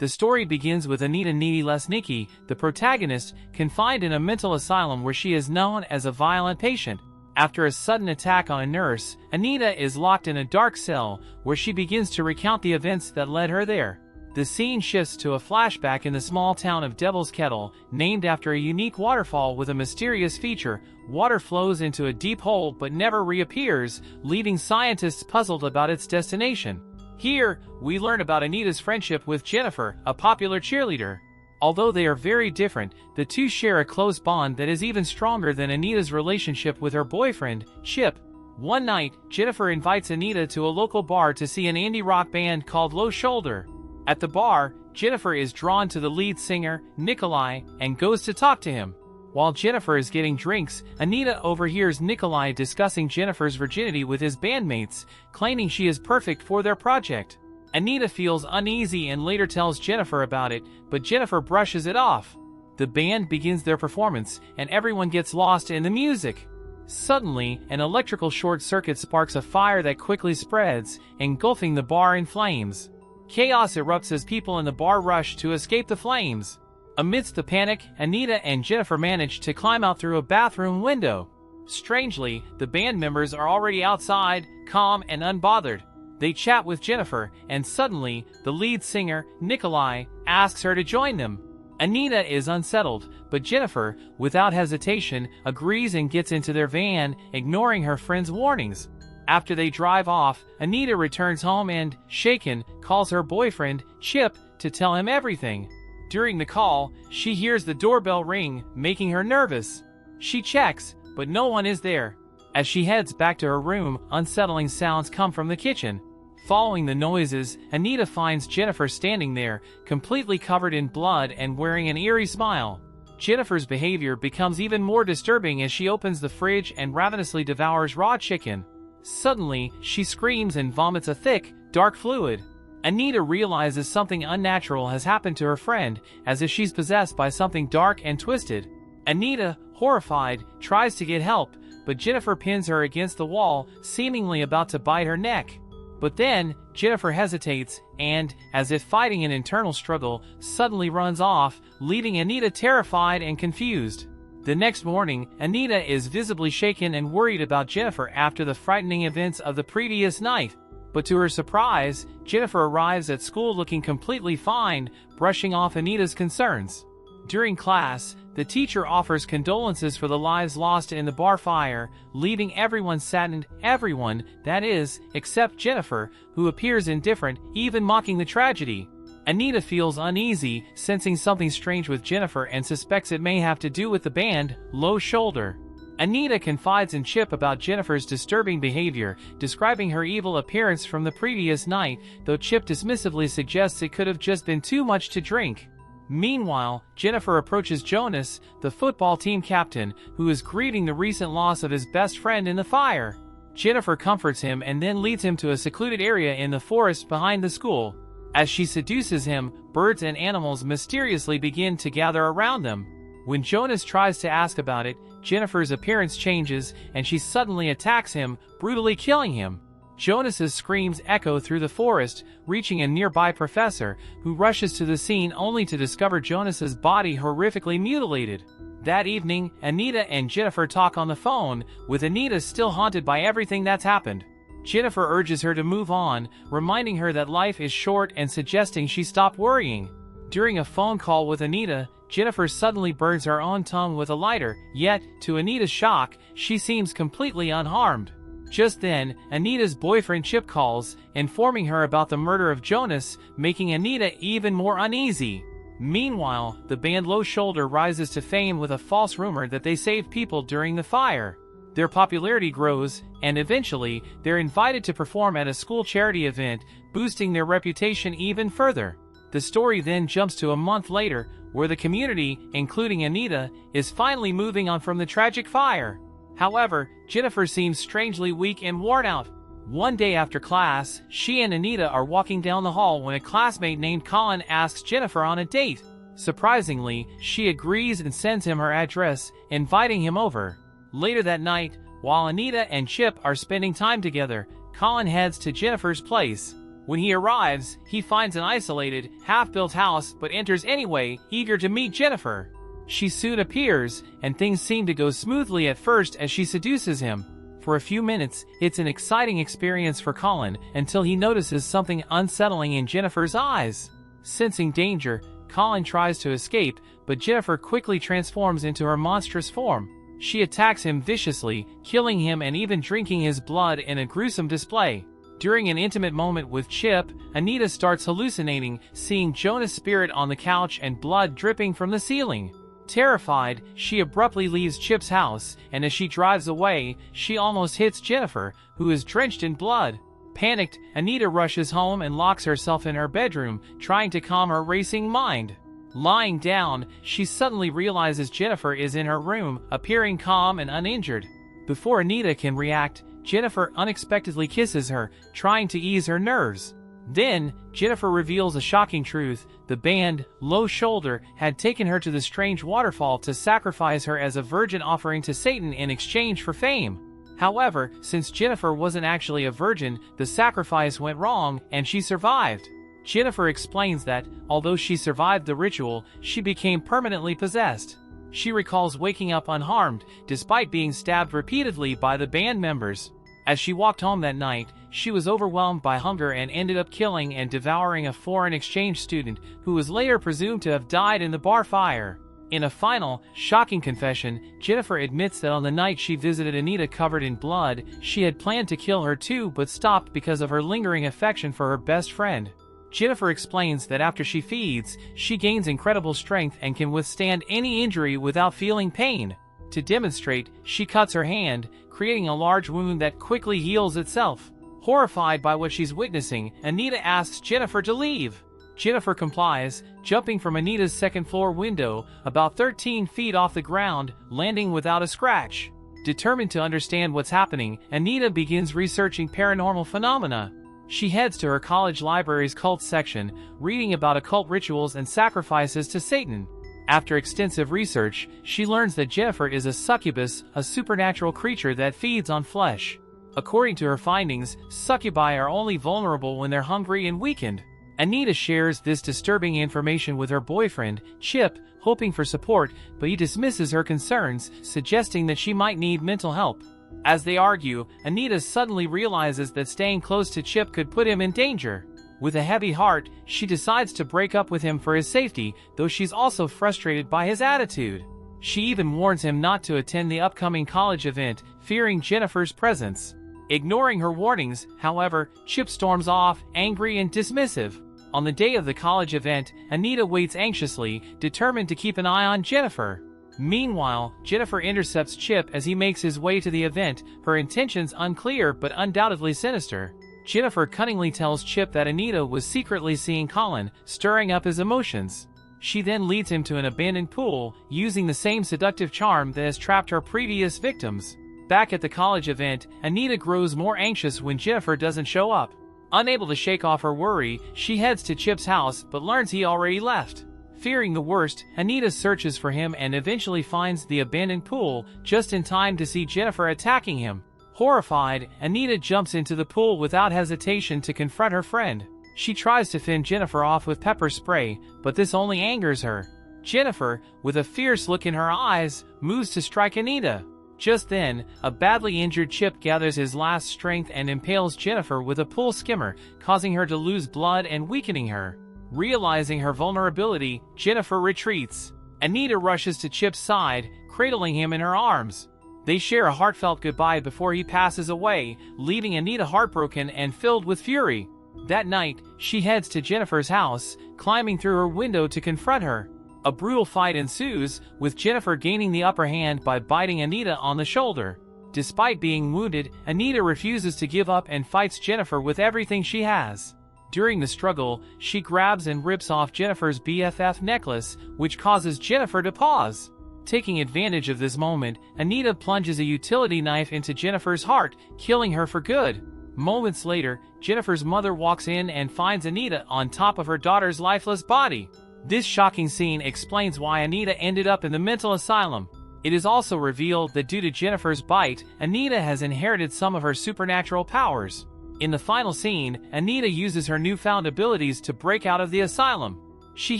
The story begins with Anita Lesnicki, the protagonist, confined in a mental asylum where she is known as a violent patient. After a sudden attack on a nurse, Anita is locked in a dark cell where she begins to recount the events that led her there. The scene shifts to a flashback in the small town of Devil's Kettle, named after a unique waterfall with a mysterious feature. Water flows into a deep hole but never reappears, leaving scientists puzzled about its destination. Here, we learn about Anita's friendship with Jennifer, a popular cheerleader. Although they are very different, the two share a close bond that is even stronger than Anita's relationship with her boyfriend, Chip. One night, Jennifer invites Anita to a local bar to see an indie rock band called Low Shoulder. At the bar, Jennifer is drawn to the lead singer, Nikolai, and goes to talk to him. While Jennifer is getting drinks, Anita overhears Nikolai discussing Jennifer's virginity with his bandmates, claiming she is perfect for their project. Anita feels uneasy and later tells Jennifer about it, but Jennifer brushes it off. The band begins their performance, and everyone gets lost in the music. Suddenly, an electrical short circuit sparks a fire that quickly spreads, engulfing the bar in flames. Chaos erupts as people in the bar rush to escape the flames. Amidst the panic, Anita and Jennifer manage to climb out through a bathroom window. Strangely, the band members are already outside, calm and unbothered. They chat with Jennifer, and suddenly, the lead singer, Nikolai, asks her to join them. Anita is unsettled, but Jennifer, without hesitation, agrees and gets into their van, ignoring her friend's warnings. After they drive off, Anita returns home and, shaken, calls her boyfriend, Chip, to tell him everything. During the call, she hears the doorbell ring, making her nervous. She checks, but no one is there. As she heads back to her room, unsettling sounds come from the kitchen. Following the noises, Anita finds Jennifer standing there, completely covered in blood and wearing an eerie smile. Jennifer's behavior becomes even more disturbing as she opens the fridge and ravenously devours raw chicken. Suddenly, she screams and vomits a thick, dark fluid. Anita realizes something unnatural has happened to her friend, as if she's possessed by something dark and twisted. Anita, horrified, tries to get help, but Jennifer pins her against the wall, seemingly about to bite her neck. But then, Jennifer hesitates and, as if fighting an internal struggle, suddenly runs off, leaving Anita terrified and confused. The next morning, Anita is visibly shaken and worried about Jennifer after the frightening events of the previous night. But to her surprise, Jennifer arrives at school looking completely fine, brushing off Anita's concerns. During class, the teacher offers condolences for the lives lost in the bar fire, leaving everyone saddened, everyone, that is, except Jennifer, who appears indifferent, even mocking the tragedy. Anita feels uneasy, sensing something strange with Jennifer and suspects it may have to do with the band, Low Shoulder. Anita confides in Chip about Jennifer's disturbing behavior, describing her evil appearance from the previous night, though Chip dismissively suggests it could have just been too much to drink. Meanwhile, Jennifer approaches Jonas, the football team captain, who is grieving the recent loss of his best friend in the fire. Jennifer comforts him and then leads him to a secluded area in the forest behind the school. As she seduces him, birds and animals mysteriously begin to gather around them. When Jonas tries to ask about it, Jennifer's appearance changes and she suddenly attacks him, brutally killing him. Jonas's screams echo through the forest, reaching a nearby professor, who rushes to the scene only to discover Jonas's body horrifically mutilated. That evening, Anita and Jennifer talk on the phone, with Anita still haunted by everything that's happened. Jennifer urges her to move on, reminding her that life is short and suggesting she stop worrying. During a phone call with Anita, Jennifer suddenly burns her own tongue with a lighter, yet, to Anita's shock, she seems completely unharmed. Just then, Anita's boyfriend Chip calls, informing her about the murder of Jonas, making Anita even more uneasy. Meanwhile, the band Low Shoulder rises to fame with a false rumor that they saved people during the fire. Their popularity grows, and eventually, they're invited to perform at a school charity event, boosting their reputation even further. The story then jumps to a month later, where the community, including Anita, is finally moving on from the tragic fire. However, Jennifer seems strangely weak and worn out. One day after class, she and Anita are walking down the hall when a classmate named Colin asks Jennifer on a date. Surprisingly, she agrees and sends him her address, inviting him over. Later that night, while Anita and Chip are spending time together, Colin heads to Jennifer's place. When he arrives, he finds an isolated, half-built house but enters anyway, eager to meet Jennifer. She soon appears, and things seem to go smoothly at first as she seduces him. For a few minutes, it's an exciting experience for Colin until he notices something unsettling in Jennifer's eyes. Sensing danger, Colin tries to escape, but Jennifer quickly transforms into her monstrous form. She attacks him viciously, killing him and even drinking his blood in a gruesome display. During an intimate moment with Chip, Anita starts hallucinating, seeing Jonah's spirit on the couch and blood dripping from the ceiling. Terrified, she abruptly leaves Chip's house, and as she drives away, she almost hits Jennifer, who is drenched in blood. Panicked, Anita rushes home and locks herself in her bedroom, trying to calm her racing mind. Lying down, she suddenly realizes Jennifer is in her room, appearing calm and uninjured. Before Anita can react, Jennifer unexpectedly kisses her, trying to ease her nerves. Then, Jennifer reveals a shocking truth: the band, Low Shoulder, had taken her to the strange waterfall to sacrifice her as a virgin offering to Satan in exchange for fame. However, since Jennifer wasn't actually a virgin, the sacrifice went wrong, and she survived. Jennifer explains that, although she survived the ritual, she became permanently possessed. She recalls waking up unharmed, despite being stabbed repeatedly by the band members. As she walked home that night, she was overwhelmed by hunger and ended up killing and devouring a foreign exchange student, who was later presumed to have died in the bar fire. In a final, shocking confession, Jennifer admits that on the night she visited Anita covered in blood, she had planned to kill her too but stopped because of her lingering affection for her best friend. Jennifer explains that after she feeds, she gains incredible strength and can withstand any injury without feeling pain. To demonstrate, she cuts her hand, creating a large wound that quickly heals itself. Horrified by what she's witnessing, Anita asks Jennifer to leave. Jennifer complies, jumping from Anita's second-floor window, about 13 feet off the ground, landing without a scratch. Determined to understand what's happening, Anita begins researching paranormal phenomena. She heads to her college library's cult section, reading about occult rituals and sacrifices to Satan. After extensive research, she learns that Jennifer is a succubus, a supernatural creature that feeds on flesh. According to her findings, succubi are only vulnerable when they're hungry and weakened. Anita shares this disturbing information with her boyfriend, Chip, hoping for support, but he dismisses her concerns, suggesting that she might need mental help. As they argue, Anita suddenly realizes that staying close to Chip could put him in danger. With a heavy heart, she decides to break up with him for his safety, though she's also frustrated by his attitude. She even warns him not to attend the upcoming college event, fearing Jennifer's presence. Ignoring her warnings, however, Chip storms off, angry and dismissive. On the day of the college event, Anita waits anxiously, determined to keep an eye on Jennifer. Meanwhile, Jennifer intercepts Chip as he makes his way to the event, her intentions unclear but undoubtedly sinister. Jennifer cunningly tells Chip that Anita was secretly seeing Colin, stirring up his emotions. She then leads him to an abandoned pool, using the same seductive charm that has trapped her previous victims. Back at the college event, Anita grows more anxious when Jennifer doesn't show up. Unable to shake off her worry, she heads to Chip's house but learns he already left. Fearing the worst, Anita searches for him and eventually finds the abandoned pool, just in time to see Jennifer attacking him. Horrified, Anita jumps into the pool without hesitation to confront her friend. She tries to fend Jennifer off with pepper spray, but this only angers her. Jennifer, with a fierce look in her eyes, moves to strike Anita. Just then, a badly injured Chip gathers his last strength and impales Jennifer with a pool skimmer, causing her to lose blood and weakening her. Realizing her vulnerability, Jennifer retreats. Anita rushes to Chip's side, cradling him in her arms. They share a heartfelt goodbye before he passes away, leaving Anita heartbroken and filled with fury. That night, she heads to Jennifer's house, climbing through her window to confront her. A brutal fight ensues, with Jennifer gaining the upper hand by biting Anita on the shoulder. Despite being wounded, Anita refuses to give up and fights Jennifer with everything she has. During the struggle, she grabs and rips off Jennifer's BFF necklace, which causes Jennifer to pause. Taking advantage of this moment, Anita plunges a utility knife into Jennifer's heart, killing her for good. Moments later, Jennifer's mother walks in and finds Anita on top of her daughter's lifeless body. This shocking scene explains why Anita ended up in the mental asylum. It is also revealed that due to Jennifer's bite, Anita has inherited some of her supernatural powers. In the final scene, Anita uses her newfound abilities to break out of the asylum. She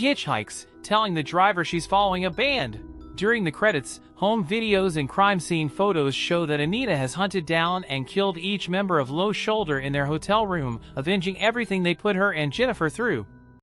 hitchhikes, telling the driver she's following a band. During the credits, home videos and crime scene photos show that Anita has hunted down and killed each member of Low Shoulder in their hotel room, avenging everything they put her and Jennifer through.